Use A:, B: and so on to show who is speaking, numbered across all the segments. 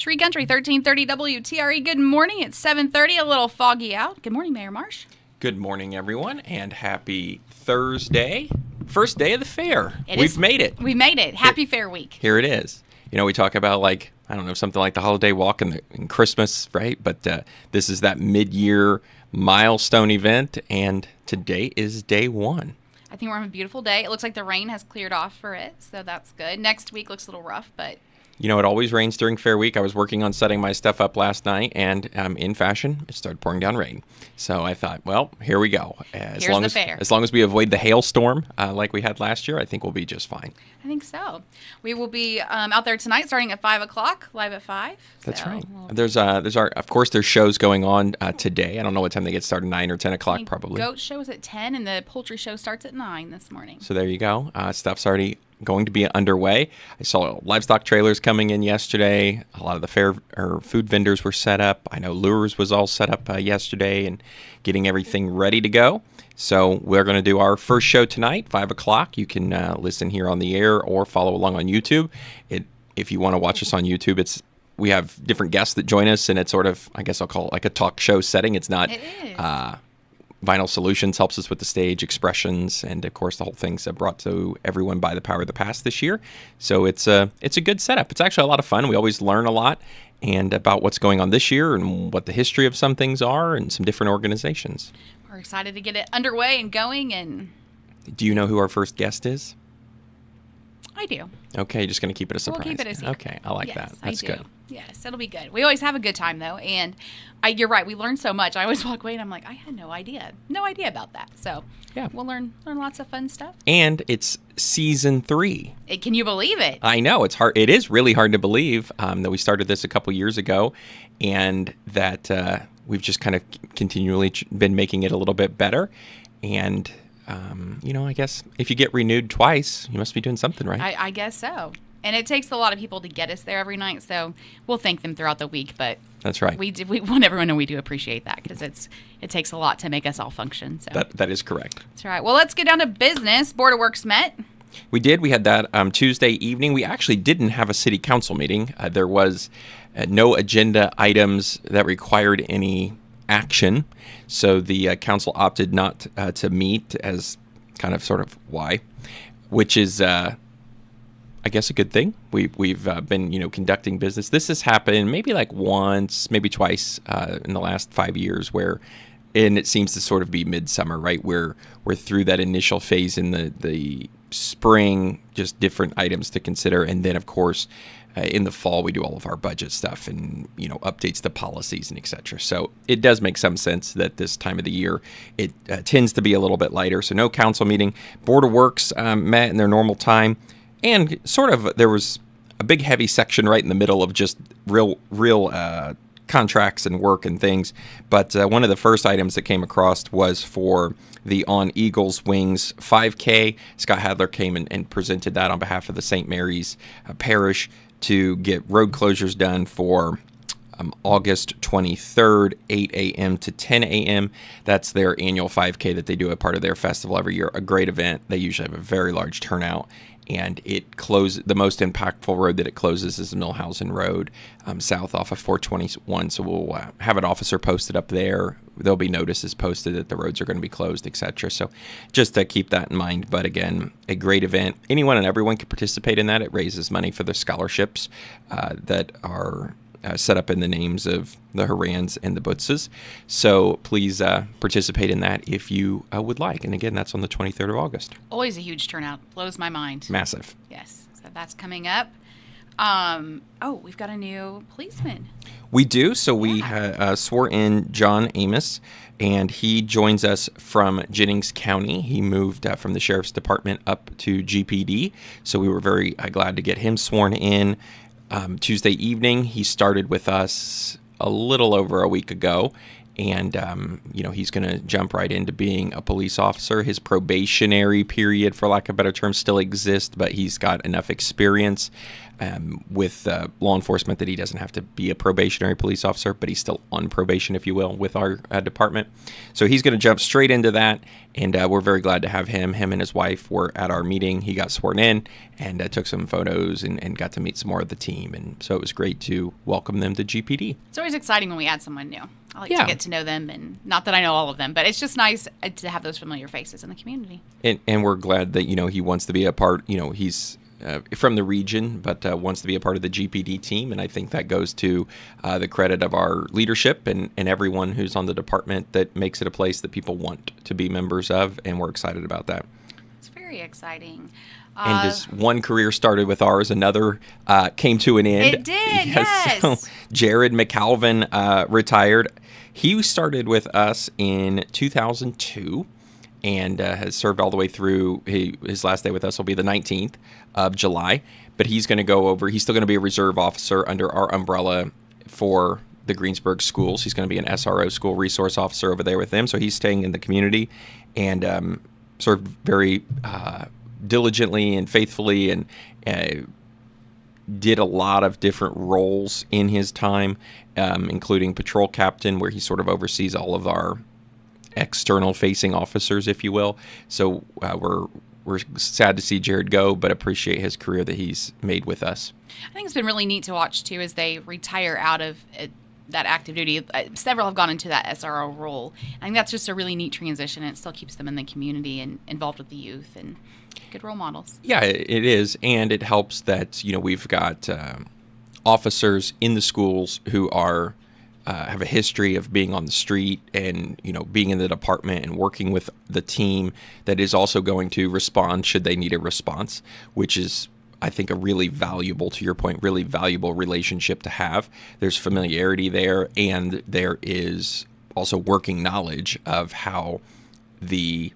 A: Tree Country, 1330 WTRE. Good morning. It's 7:30, a little foggy out. Good morning, Mayor Marsh.
B: Good morning, everyone, and happy Thursday. First day of the fair. We've made it.
A: We made it. Happy Fair Week.
B: Here it is. You know, we talk about, something like the holiday walk and Christmas, right? But this is that mid-year milestone event, and today is day one.
A: I think we're having a beautiful day. It looks like the rain has cleared off for it, so that's good. Next week looks a little rough, but...
B: You know, it always rains during Fair Week. I was working on setting my stuff up last night, and in fashion, it started pouring down rain. So I thought, well, here we go.
A: Here's the fair.
B: As long as we avoid the hailstorm like we had last year, I think we'll be just fine.
A: I think so. We will be out there tonight starting at 5 o'clock, live at 5.
B: That's right. Of course, there's shows going on today. I don't know what time they get started, 9 or 10 o'clock probably.
A: Goat show is at 10, and the poultry show starts at 9 this morning.
B: So there you go. Stuff's already going to be underway. I saw livestock trailers coming in yesterday. A lot of the food vendors were set up. I know Lures was all set up yesterday and getting everything ready to go. So we're going to do our first show tonight, 5 o'clock. You can listen here on the air or follow along on YouTube. If you want to watch us on YouTube, we have different guests that join us, and it's sort of, I guess I'll call it like a talk show setting. It's not...
A: It is.
B: Vinyl Solutions helps us with the stage expressions, and of course the whole thing's brought to everyone by the Power of the Past this year. So it's a good setup. It's actually a lot of fun. We always learn a lot and about what's going on this year and what the history of some things are and some different organizations.
A: We're excited to get it underway and going. And
B: do you know who our first guest is?
A: I do.
B: Okay, just going to keep it a surprise.
A: We'll keep it a secret.
B: Okay, I like that. That's good.
A: Yes, it'll be good. We always have a good time, though, and you're right. We learn so much. I always walk away, and I'm like, I had no idea about that. So yeah, we'll learn lots of fun stuff.
B: And it's season 3.
A: Can you believe it?
B: I know it's hard. It is really hard to believe that we started this a couple years ago, and that we've just kind of continually been making it a little bit better. And I guess if you get renewed twice, you must be doing something right.
A: I guess so. And it takes a lot of people to get us there every night, so we'll thank them throughout the week. But
B: that's right.
A: We want everyone to know we do appreciate that, because it takes a lot to make us all function. So
B: that is correct.
A: That's right. Well, let's get down to business. Board of Works met.
B: We did. We had that Tuesday evening. We actually didn't have a city council meeting. There was no agenda items that required any action, so the council opted not to meet, as kind of sort of why, which is I guess a good thing. We've been conducting business. This has happened maybe like once, maybe twice in the last 5 years, and it seems to sort of be midsummer, right? We're through that initial phase in the spring, just different items to consider, and then of course in the fall we do all of our budget stuff and updates to policies and etc. So it does make some sense that this time of the year it tends to be a little bit lighter. So no council meeting. Board of Works met in their normal time. And sort of, there was a big heavy section right in the middle of just real contracts and work and things. But one of the first items that came across was for the On Eagles Wings 5K. Scott Hadler came and presented that on behalf of the St. Mary's Parish to get road closures done for August 23rd, 8 a.m. to 10 a.m. That's their annual 5K that they do a part of their festival every year. A great event. They usually have a very large turnout. And it closes. The most impactful road that it closes is the Millhausen Road, south off of 421. So we'll have an officer posted up there. There'll be notices posted that the roads are going to be closed, etc. So just to keep that in mind. But again, a great event. Anyone and everyone can participate in that. It raises money for the scholarships that are set up in the names of the Horans and the Butzes. So please participate in that if you would like. And again, that's on the 23rd of August.
A: Always a huge turnout. Blows my mind.
B: Massive.
A: Yes. So that's coming up. We've got a new policeman.
B: We do. So we swore in John Amos, and he joins us from Jennings County. He moved from the Sheriff's Department up to GPD. So we were very glad to get him sworn in. Tuesday evening, he started with us a little over a week ago, And, he's going to jump right into being a police officer. His probationary period, for lack of a better term, still exists, but he's got enough experience with law enforcement that he doesn't have to be a probationary police officer, but he's still on probation, if you will, with our department. So he's going to jump straight into that, and we're very glad to have him. Him and his wife were at our meeting. He got sworn in and took some photos and got to meet some more of the team. And so it was great to welcome them to GPD.
A: It's always exciting when we add someone new. I like to get to know them, and not that I know all of them, but it's just nice to have those familiar faces in the community.
B: And we're glad that, he wants to be a part, he's from the region, but wants to be a part of the GPD team. And I think that goes to the credit of our leadership and everyone who's on the department that makes it a place that people want to be members of. And we're excited about that.
A: It's very exciting.
B: And as one career started with ours, another came to an end.
A: It did, yes.
B: So Jared McAlvin retired. He started with us in 2002 and has served all the way through. His last day with us will be the 19th of July. But he's going to go over. He's still going to be a reserve officer under our umbrella for the Greensburg schools. He's going to be an SRO, school resource officer, over there with them. So he's staying in the community and served very diligently and faithfully, and did a lot of different roles in his time, including patrol captain, where he sort of oversees all of our external facing officers, if you will. So we're sad to see Jared go, but appreciate his career that he's made with us.
A: I think it's been really neat to watch too as they retire out of that active duty. Several have gone into that SRO role. I think that's just a really neat transition, and it still keeps them in the community and involved with the youth and good role models.
B: Yeah, it is, and it helps that we've got officers in the schools who are have a history of being on the street and being in the department and working with the team that is also going to respond should they need a response, which is, I think, a really valuable, to your point, really valuable relationship to have. There's familiarity there, and there is also working knowledge of how the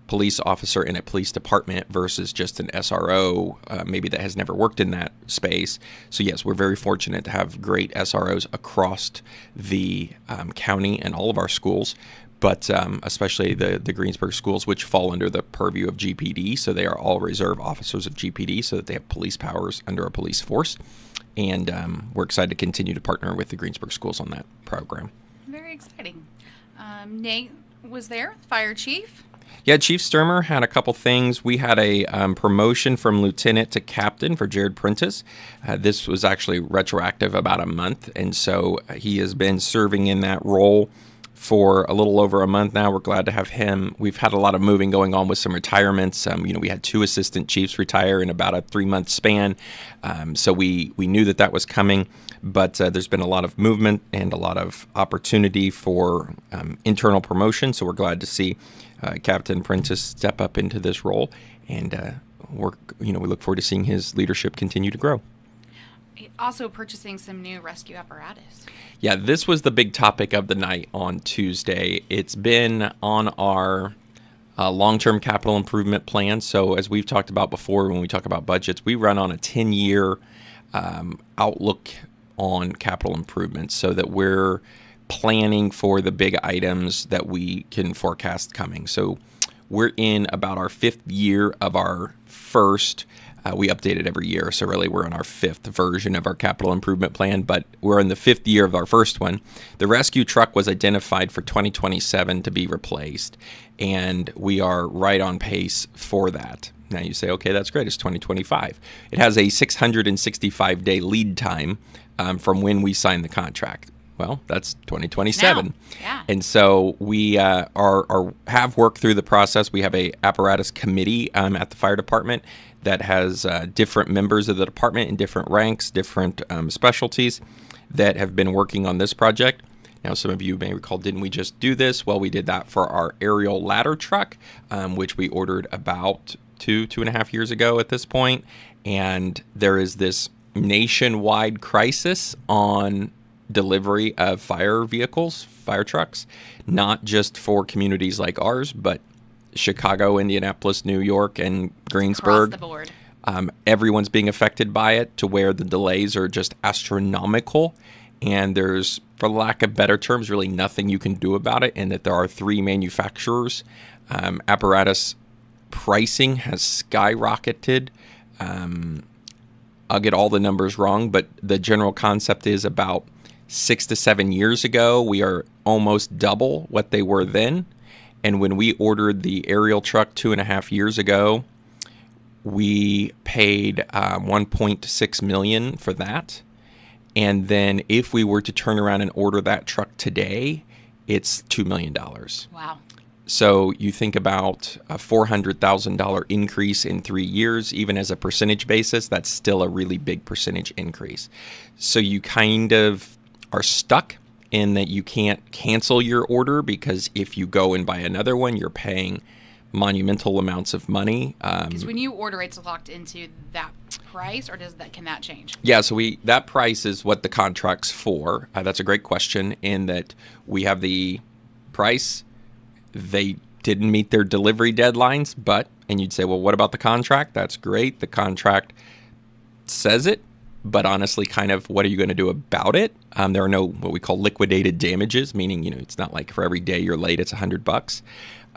B: police officer in a police department versus just an SRO, maybe that has never worked in that space. So yes, we're very fortunate to have great SROs across the county and all of our schools, but especially the Greensburg schools, which fall under the purview of GPD. So they are all reserve officers of GPD, so that they have police powers under a police force. And we're excited to continue to partner with the Greensburg schools on that program.
A: Very exciting. Nate was there, fire chief.
B: Yeah, Chief Sturmer had a couple things. We had a promotion from lieutenant to captain for Jared Prentice. This was actually retroactive about a month, and so he has been serving in that role for a little over a month now. We're glad to have him. We've had a lot of moving going on with some retirements. We had 2 assistant chiefs retire in about a 3-month span, so we knew that was coming. But there's been a lot of movement and a lot of opportunity for internal promotion. So we're glad to see Captain Prentice step up into this role, and we look forward to seeing his leadership continue to grow.
A: Also purchasing some new rescue apparatus.
B: Yeah, this was the big topic of the night on Tuesday. It's been on our long-term capital improvement plan. So as we've talked about before, when we talk about budgets, we run on a 10-year outlook on capital improvements so that we're planning for the big items that we can forecast coming. So we're in about our 5th year of our first. We update it every year, so really we're in our 5th version of our capital improvement plan, but we're in the 5th year of our first one. The rescue truck was identified for 2027 to be replaced, and we are right on pace for that. Now you say, okay, that's great. It's 2025. It has a 665-day lead time from when we sign the contract. Well, that's 2027.
A: Yeah.
B: And so we have worked through the process. We have a apparatus committee at the fire department that has different members of the department in different ranks, different specialties that have been working on this project. Now, some of you may recall, didn't we just do this? Well, we did that for our aerial ladder truck, which we ordered about 2.5 years ago at this point. And there is this nationwide crisis on delivery of fire vehicles, fire trucks, not just for communities like ours, but Chicago, Indianapolis, New York, and Greensburg.
A: Across the board.
B: Everyone's being affected by it to where the delays are just astronomical. and there's, for lack of better terms, really nothing you can do about it, and that there are 3 manufacturers. Apparatus pricing has skyrocketed. I'll get all the numbers wrong, but the general concept is about 6 to 7 years ago, we are almost double what they were then. And when we ordered the aerial truck 2.5 years ago, we paid $1.6 million for that. And then if we were to turn around and order that truck today, it's $2 million.
A: Wow.
B: So you think about a $400,000 increase in 3 years, even as a percentage basis, that's still a really big percentage increase. So you kind of are stuck in that you can't cancel your order, because if you go and buy another one, you're paying monumental amounts of money.
A: Because when you order, it's locked into that price, or can that change?
B: Yeah, so that price is what the contract's for. That's a great question, in that we have the price. They didn't meet their delivery deadlines, and you'd say, well, what about the contract? That's great. The contract says it, but honestly, kind of, what are you going to do about it? There are no what we call liquidated damages, meaning, it's not like for every day you're late, it's $100.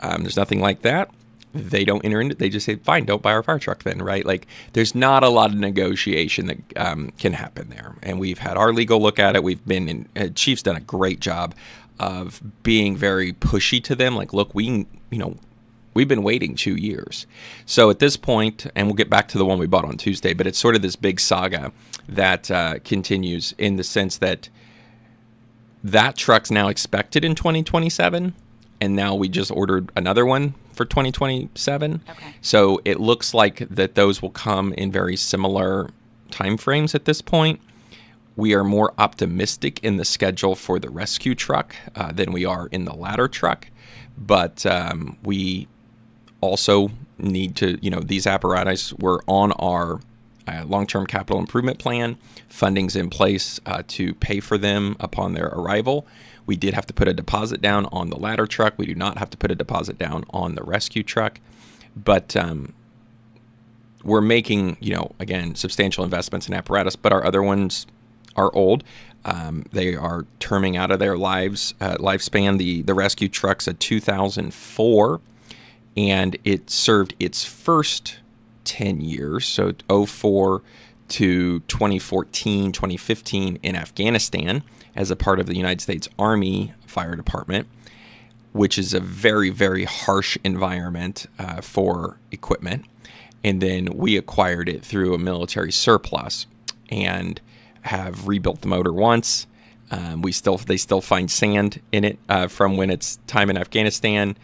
B: There's nothing like that. They don't enter into it. They just say, fine, don't buy our fire truck then, right? Like, there's not a lot of negotiation that can happen there. And we've had our legal look at it. We've been Chief's done a great job of being very pushy to them. Like, look, we've been waiting 2 years. So at this point, and we'll get back to the one we bought on Tuesday, but it's sort of this big saga that continues, in the sense that truck's now expected in 2027. And now we just ordered another one for 2027.
A: Okay.
B: So it looks like that those will come in very similar timeframes at this point. We are more optimistic in the schedule for the rescue truck than we are in the ladder truck. But we also need to, these apparatus were on our long-term capital improvement plan. Funding's in place to pay for them upon their arrival. We did have to put a deposit down on the ladder truck. We do not have to put a deposit down on the rescue truck. But we're making, again, substantial investments in apparatus, but our other ones are old. They are terming out of their lifespan. The rescue truck's a 2004, and it served its first 10 years, so 04 to 2014, 2015 in Afghanistan as a part of the United States Army Fire Department, which is a very, very harsh environment for equipment. And then we acquired it through a military surplus and have rebuilt the motor once. They still find sand in it from when it's time in Afghanistan,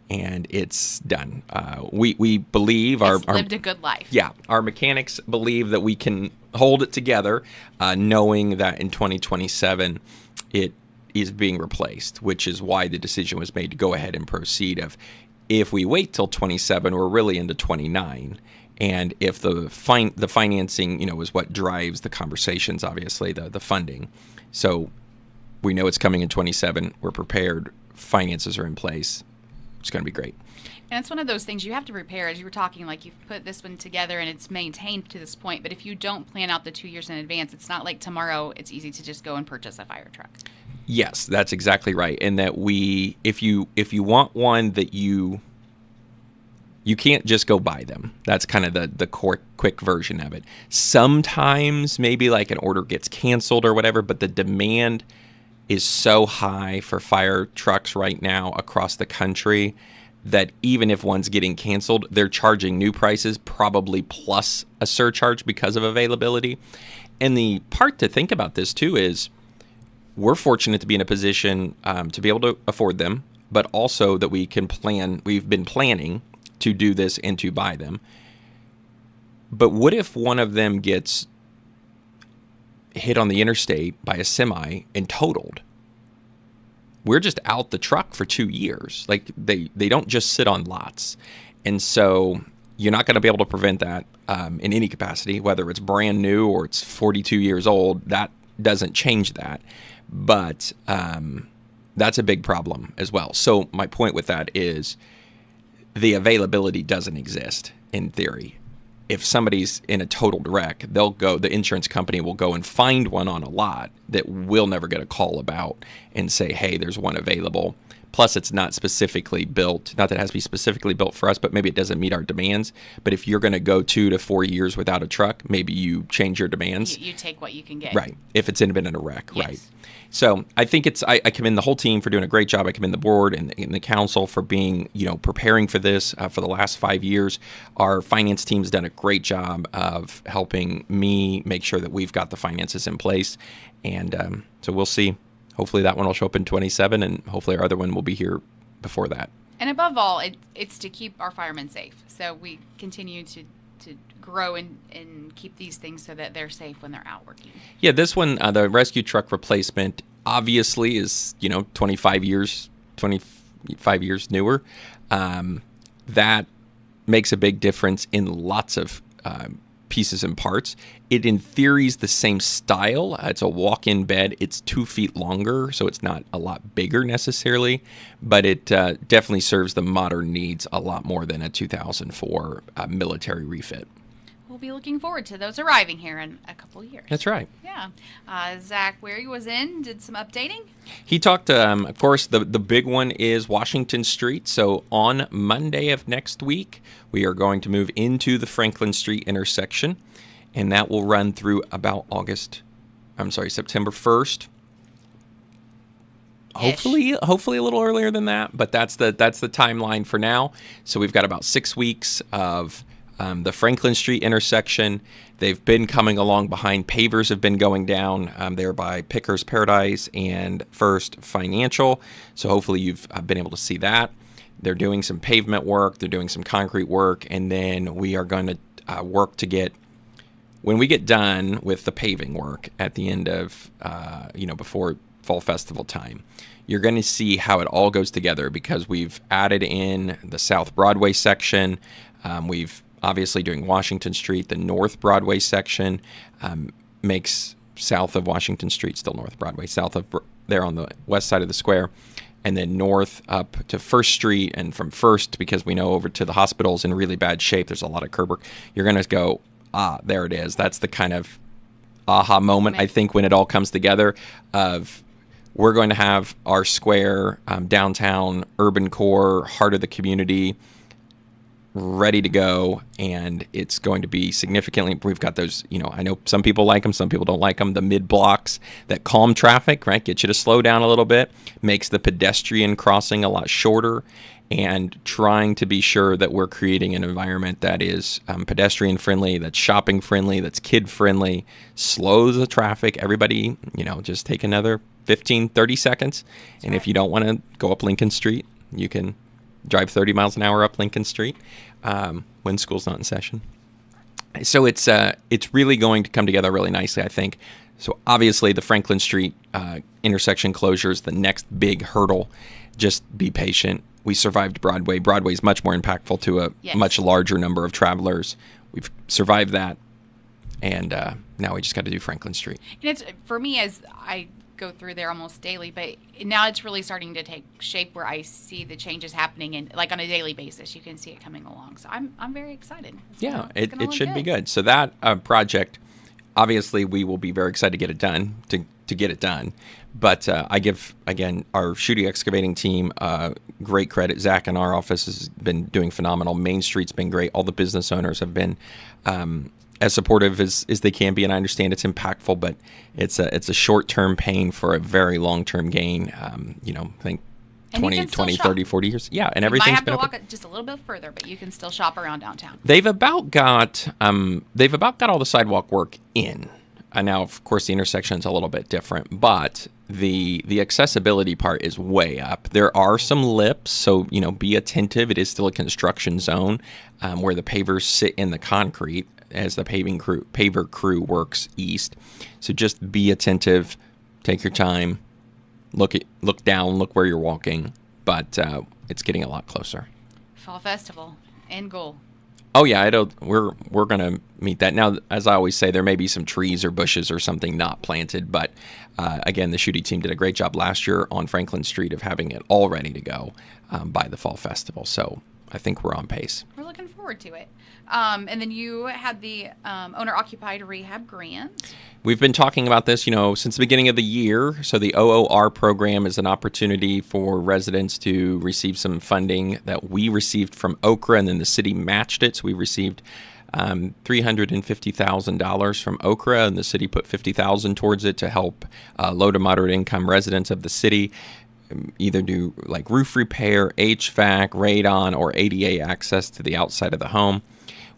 B: and it's done. We believe
A: it's lived a good life.
B: Yeah, our mechanics believe that we can hold it together, knowing that in 2027 it is being replaced, which is why the decision was made to go ahead and proceed. If we wait till 27, we're really into 29. And if the financing, is what drives the conversations, obviously, the funding. So we know it's coming in 27. We're prepared. Finances are in place. It's going to be great.
A: And it's one of those things you have to prepare. As you were talking, like, you've put this one together and it's maintained to this point. But if you don't plan out the 2 years in advance, it's not like tomorrow it's easy to just go and purchase a fire truck.
B: Yes, that's exactly right. And that if you want one that you can't just go buy them. That's kind of the quick version of it. Sometimes maybe like an order gets canceled or whatever, but the demand is so high for fire trucks right now across the country that even if one's getting canceled, they're charging new prices, probably plus a surcharge because of availability. And the part to think about this too is we're fortunate to be in a position to be able to afford them, but also that we can plan. We've been planning to do this and to buy them. But what if one of them gets hit on the interstate by a semi and totaled? We're just out the truck for 2 years. Like, they don't just sit on lots. And so you're not going to be able to prevent that in any capacity, whether it's brand new or it's 42 years old. That doesn't change that. But that's a big problem as well. So my point with that is the availability doesn't exist in theory. if somebody's in a totaled wreck, the insurance company will go and find one on a lot that we'll never get a call about and say, hey, there's one available. Plus, it's not specifically built, not that it has to be specifically built for us, but maybe it doesn't meet our demands. But if you're going to go 2 to 4 years without a truck, maybe you change your demands.
A: You take what you can get.
B: Right. If it's been in a wreck,
A: yes.
B: right. So I think I commend the whole team for doing a great job. I commend the board and the council for being, preparing for this for the last 5 years. Our finance team's done a great job of helping me make sure that we've got the finances in place. And so we'll see. Hopefully that one will show up in 27, and hopefully our other one will be here before that.
A: And above all, it's to keep our firemen safe. So we continue to grow and keep these things so that they're safe when they're out working.
B: Yeah, this one, the rescue truck replacement, obviously is 25 years newer. That makes a big difference in lots of pieces and parts. It, in theory, is the same style. It's a walk-in bed. It's 2 feet longer, so it's not a lot bigger necessarily, but it definitely serves the modern needs a lot more than a 2004 military refit.
A: We'll be looking forward to those arriving here in a couple of years.
B: That's right.
A: Yeah. Zach Weary was did some updating.
B: He talked, of course, the big one is Washington Street. So on Monday of next week, we are going to move into the Franklin Street intersection, and that will run through about September 1st. Hopefully a little earlier than that, but that's the timeline for now. So we've got about 6 weeks of the Franklin Street intersection. They've been coming along behind. Pavers have been going down there by Pickers Paradise and First Financial. So hopefully you've been able to see that. They're doing some pavement work. They're doing some concrete work. And then we are going to work to get, when we get done with the paving work at the end of, before Fall Festival time, you're going to see how it all goes together, because we've added in the South Broadway section. We've obviously doing Washington Street. The North Broadway section makes south of Washington Street still North Broadway, south of there on the west side of the square, and then north up to First Street, and from First, because we know over to the hospital's in really bad shape, there's a lot of curb work. You're going to go, there it is. That's the kind of aha moment, I think, when it all comes together of we're going to have our square, downtown, urban core, heart of the community, ready to go, and it's going to be significantly, we've got those, I know some people like them, some people don't like them, the mid blocks that calm traffic, right, get you to slow down a little bit, makes the pedestrian crossing a lot shorter, and trying to be sure that we're creating an environment that is pedestrian friendly, that's shopping friendly, that's kid friendly, slows the traffic. Everybody, just take another 15, 30 seconds, and if you don't want to go up Lincoln Street, you can drive 30 miles an hour up Lincoln Street when school's not in session. So it's really going to come together really nicely, I think. So obviously the Franklin Street intersection closure is the next big hurdle. Just be patient. We survived Broadway. Broadway is much more impactful to a much larger number of travelers. We've survived that, and now we just got to do Franklin Street.
A: And it's, for me, as I go through there almost daily, but now it's really starting to take shape where I see the changes happening, and like on a daily basis you can see it coming along. So I'm very excited.
B: It should be good. So that project, obviously we will be very excited to get it done, to get it done. But I give, again, our shooting excavating team great credit. Zach in our office has been doing phenomenal. Main Street's been great. All the business owners have been as supportive as they can be, and I understand it's impactful, but it's a short-term pain for a very long-term gain. I think 20, 30, 40 years. Yeah, and everything's been...
A: You might have to walk just a little bit further, but you can still shop around downtown.
B: They've about got all the sidewalk work in. Now, of course, the intersection's a little bit different, but the accessibility part is way up. There are some lips, so be attentive. It is still a construction zone where the pavers sit in the concrete as the paver crew works east. So just be attentive, take your time, look down, look where you're walking. But it's getting a lot closer.
A: Fall Festival, end goal.
B: Oh yeah, we're gonna meet that. Now, as I always say, there may be some trees or bushes or something not planted, but again, the shooting team did a great job last year on Franklin Street of having it all ready to go by the Fall Festival. So I think we're on pace.
A: We're looking forward to it. And then you had the owner-occupied rehab grant.
B: We've been talking about this, since the beginning of the year. So the OOR program is an opportunity for residents to receive some funding that we received from Okra, and then the city matched it. So we received $350,000 from Okra, and the city put $50,000 towards it to help low to moderate income residents of the city either do like roof repair, HVAC, radon, or ADA access to the outside of the home.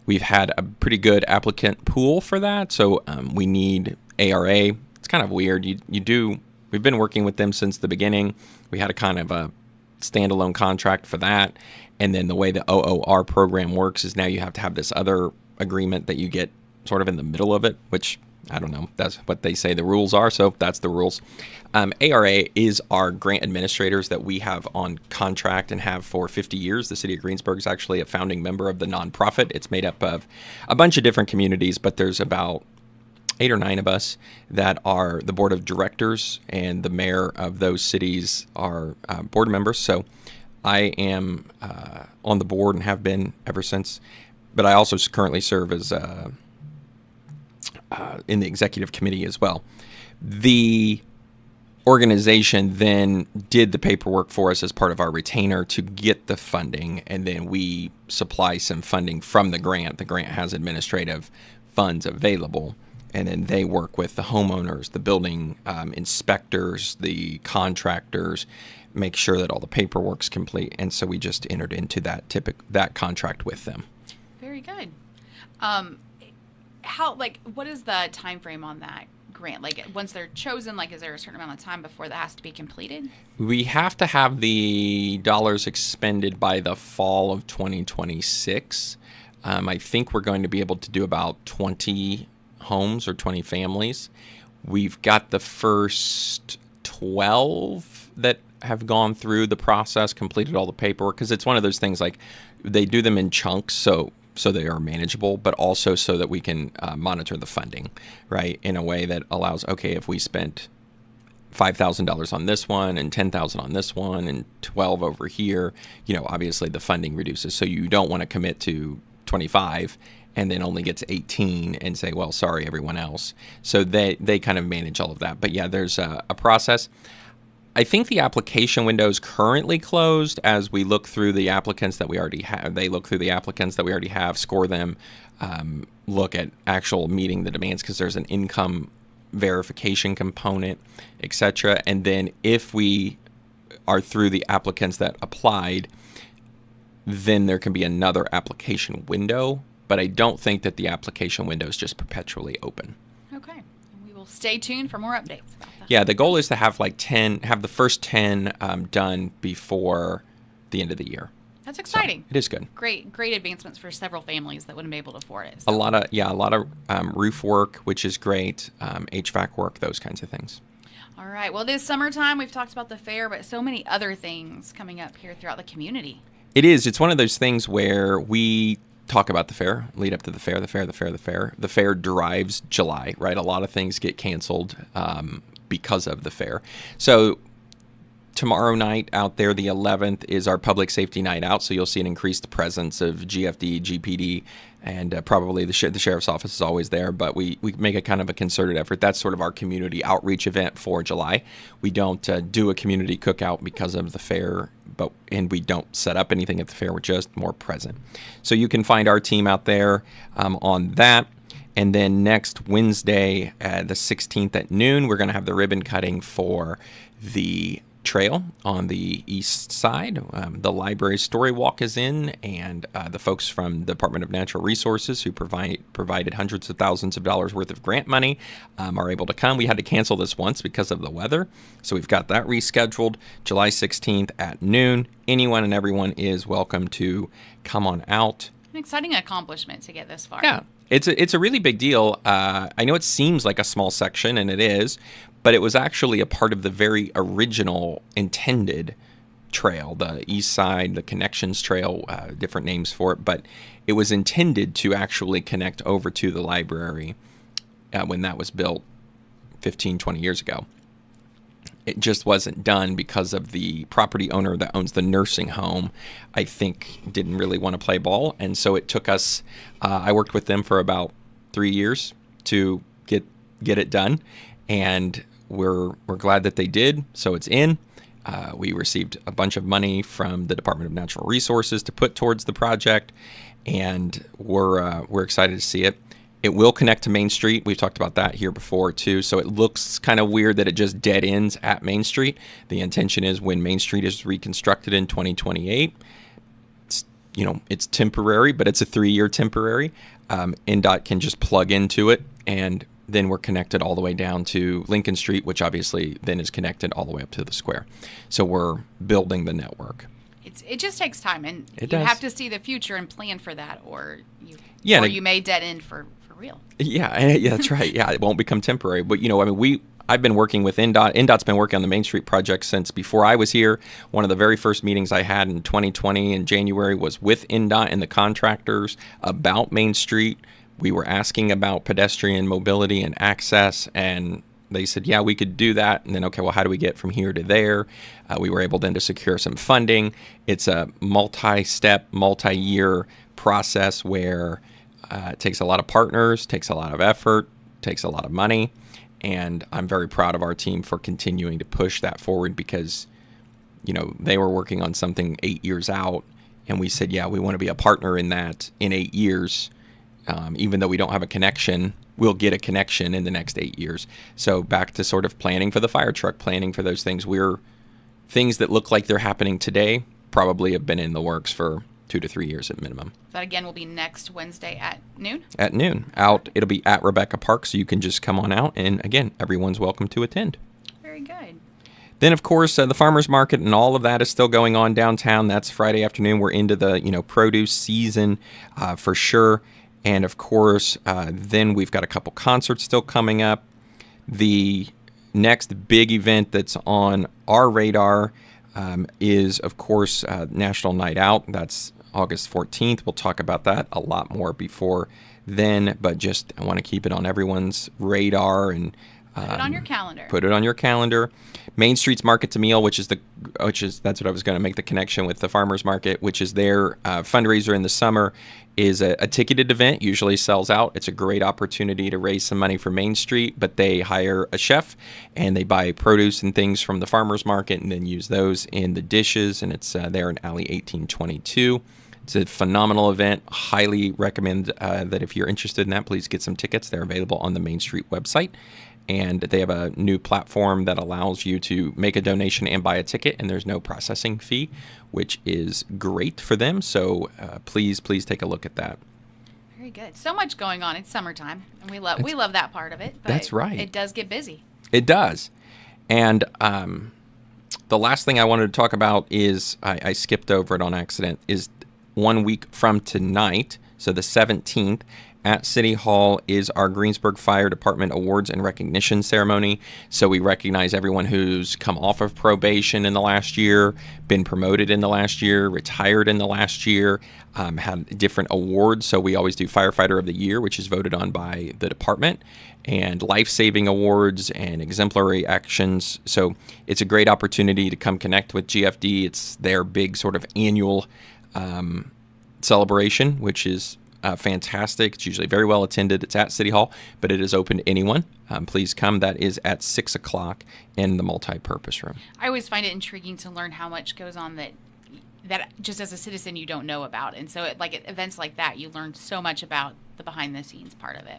B: We've had a pretty good applicant pool for that, so we need ARA. It's kind of weird. We've been working with them since the beginning. We had a kind of a standalone contract for that, and then the way the OOR program works is now you have to have this other agreement that you get sort of in the middle of it, which I don't know. That's what they say the rules are, so that's the rules. ARA is our grant administrators that we have on contract and have for 50 years. The city of Greensburg is actually a founding member of the nonprofit. It's made up of a bunch of different communities, but there's about 8 or 9 of us that are the board of directors, and the mayor of those cities are board members. So I am on the board and have been ever since, but I also currently serve as in the executive committee as well. The organization then did the paperwork for us as part of our retainer to get the funding, and then we supply some funding from the grant. The grant has administrative funds available, and then they work with the homeowners, the building inspectors, the contractors, make sure that all the paperwork's complete. And so we just entered into that contract with them.
A: Very good. What is the time frame on that grant? Like, once they're chosen, is there a certain amount of time before that has to be completed?
B: We have to have the dollars expended by the fall of 2026. I think we're going to be able to do about 20 homes or 20 families. We've got the first 12 that have gone through the process, completed all the paperwork, because it's one of those things like they do them in chunks, so they are manageable, but also so that we can monitor the funding, right, in a way that allows, okay, if we spent $5,000 on this one and $10,000 on this one and 12 over here, obviously the funding reduces. So you don't want to commit to 25 and then only get to 18 and say, well, sorry, everyone else. So they kind of manage all of that. But yeah, there's a process. I think the application window is currently closed as we look through the applicants that we already have. They look through the applicants that we already have, score them, look at actual meeting the demands, because there's an income verification component, etc. And then if we are through the applicants that applied, then there can be another application window. But I don't think that the application window is just perpetually open.
A: Okay. We will stay tuned for more updates about that.
B: Yeah, the goal is to have the first 10 done before the end of the year.
A: That's exciting.
B: So it is good.
A: Great advancements for several families that wouldn't be able to afford it.
B: So. A lot of roof work, which is great, HVAC work, those kinds of things.
A: All right. Well, this summertime, we've talked about the fair, but so many other things coming up here throughout the community.
B: It is. It's one of those things where we talk about the fair, lead up to the fair. The fair derives July, right? A lot of things get canceled because of the fair. So tomorrow night out there, the 11th, is our public safety night out. So you'll see an increased presence of GFD, GPD, and probably the sheriff's office is always there. But we make a kind of a concerted effort. That's sort of our community outreach event for July. We don't do a community cookout because of the fair, and we don't set up anything at the fair. We're just more present. So you can find our team out there on that. And then next Wednesday, the 16th at noon, we're going to have the ribbon cutting for the trail on the east side. The library story walk is in, and the folks from the Department of Natural Resources, who provided hundreds of thousands of dollars worth of grant money, are able to come. We had to cancel this once because of the weather, so we've got that rescheduled July 16th at noon. Anyone and everyone is welcome to come on out.
A: An exciting accomplishment to get this far.
B: Yeah. It's a really big deal. I know it seems like a small section, and it is, but it was actually a part of the very original intended trail, the East Side, the Connections Trail, different names for it, but it was intended to actually connect over to the library when that was built 15, 20 years ago. it just wasn't done because of the property owner that owns the nursing home, I think didn't really want to play ball. And so it took us, I worked with them for about 3 years to get it done. And we're glad that they did. So it's in. We received a bunch of money from the Department of Natural Resources to put towards the project, and we're excited to see it. It will connect to Main Street. We've talked about that here before too. So it looks kind of weird that it just dead ends at Main Street. The intention is when Main Street is reconstructed in 2028, it's temporary, but it's a 3-year temporary. NDOT can just plug into it, and then we're connected all the way down to Lincoln Street, which obviously then is connected all the way up to the square. So we're building the network.
A: It just takes time, and
B: It
A: you
B: does.
A: have to see the future and plan for that, or
B: Yeah, and
A: you may dead end for real.
B: Yeah, that's right. Yeah, it won't become temporary. But I've been working with NDOT. NDOT's been working on the Main Street project since before I was here. One of the very first meetings I had in 2020 in January was with NDOT and the contractors about Main Street. We were asking about pedestrian mobility and access, and they said, yeah, we could do that. And then, okay, well, how do we get from here to there? We were able then to secure some funding. It's a multi-step, multi-year process where it takes a lot of partners, takes a lot of effort, takes a lot of money. And I'm very proud of our team for continuing to push that forward because, they were working on something 8 years out. And we said, yeah, we want to be a partner in that in 8 years. Even though we don't have a connection, we'll get a connection in the next 8 years. So back to sort of planning for the fire truck, planning for those things. Things that look like they're happening today probably have been in the works for 2 to 3 years at minimum.
A: That again will be next Wednesday at noon.
B: At noon. It'll be at Rebecca Park, so you can just come on out. And again, everyone's welcome to attend.
A: Very good.
B: Then, of course, the farmers market and all of that is still going on downtown. That's Friday afternoon. We're into the produce season for sure. And of course, then we've got a couple concerts still coming up. The next big event that's on our radar is, of course, National Night Out. That's August 14th. We'll talk about that a lot more before then, but just I want to keep it on everyone's radar and
A: Put it on your calendar.
B: Put it on your calendar. Main Street's Market to Meal, that's what I was going to make the connection with the farmers market, which is their fundraiser in the summer, is a ticketed event. Usually sells out. It's a great opportunity to raise some money for Main Street, but they hire a chef and they buy produce and things from the farmers market and then use those in the dishes. And it's there in Alley 1822. It's a phenomenal event. Highly recommend that if you're interested in that, please get some tickets. They're available on the Main Street website. And they have a new platform that allows you to make a donation and buy a ticket, and there's no processing fee, which is great for them. So please take a look at that.
A: Very good. So much going on. It's summertime, and we love that part of it. But
B: that's right.
A: It does get busy.
B: It does. And the last thing I wanted to talk about is I skipped over it on accident. Is 1 week from tonight, so the 17th. At City Hall is our Greensburg Fire Department Awards and Recognition Ceremony. So we recognize everyone who's come off of probation in the last year, been promoted in the last year, retired in the last year, had different awards. So we always do Firefighter of the Year, which is voted on by the department, and life-saving awards and exemplary actions. So it's a great opportunity to come connect with GFD. It's their big sort of annual celebration, which is fantastic. It's usually very well attended. It's at City Hall, but it is open to anyone. Please come. That is at 6 o'clock in the multi-purpose room.
A: I always find it intriguing to learn how much goes on that just as a citizen you don't know about. And so at events like that, you learn so much about the behind-the-scenes part of it.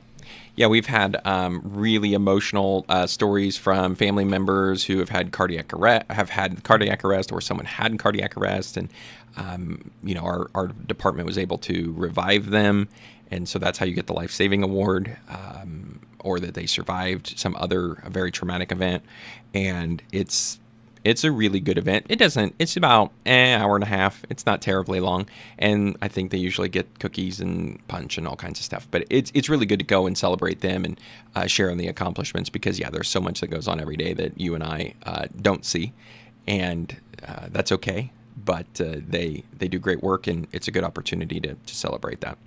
B: Yeah, we've had really emotional stories from family members who have had cardiac arrest, or someone had cardiac arrest, and our department was able to revive them, and so that's how you get the life-saving award, or that they survived some other very traumatic event. And it's a really good event. It's about an hour and a half. It's not terribly long. And I think they usually get cookies and punch and all kinds of stuff. But it's really good to go and celebrate them and share in the accomplishments because, there's so much that goes on every day that you and I don't see. And that's okay. But they do great work, and it's a good opportunity to celebrate that.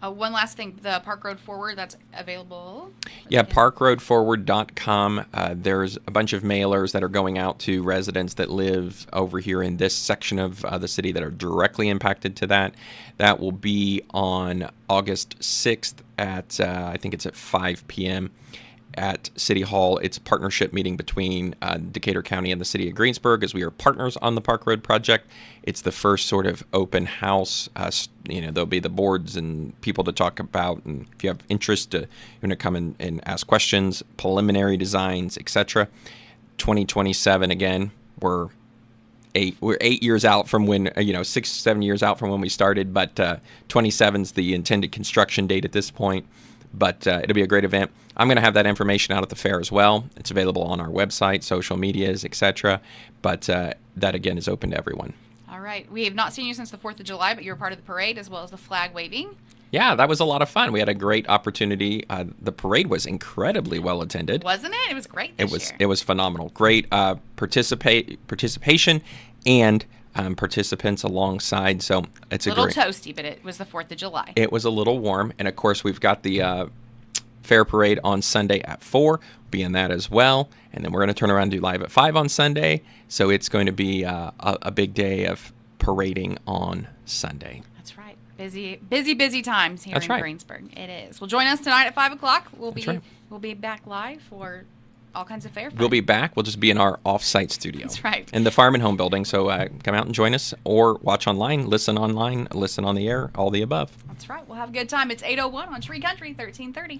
A: One last thing, the Park Road Forward, that's available.
B: Yeah, parkroadforward.com. There's a bunch of mailers that are going out to residents that live over here in this section of the city that are directly impacted to that. That will be on August 6th at, I think it's at 5 p.m. at City Hall. It's a partnership meeting between Decatur County and the city of Greensburg, as we are partners on the Park Road project. It's the first sort of open house. There'll be the boards and people to talk about, and if you have interest, you want to come and ask questions, preliminary designs, etc. 2027 again. We're 8 years out from when 6-7 years out from when we started, but 27's the intended construction date at this point. But it'll be a great event. I'm going to have that information out at the fair as well. It's available on our website, social medias, etc. But that, again, is open to everyone.
A: All right. We have not seen you since the 4th of July, but you were part of the parade as well as the flag waving.
B: Yeah, that was a lot of fun. We had a great opportunity. The parade was incredibly well attended.
A: Wasn't it? It was great this year.
B: It was phenomenal. Great participation and participants alongside. So it's
A: a little toasty, but it was the 4th of July.
B: It was a little warm. And, of course, we've got the fair parade on Sunday at 4. Be in that as well. And then we're going to turn around and do live at 5 on Sunday. So it's going to be a big day of parading on Sunday.
A: That's right. Busy times here in Greensburg. It is. Well, join us tonight at 5 o'clock. We'll be back live for all kinds of fair fun.
B: We'll be back. We'll just be in our off-site studio.
A: That's right.
B: In the Farm and Home building. So come out and join us, or watch online, listen on the air, all the above.
A: That's right. We'll have a good time. It's 8:01 on Tree Country, 1330.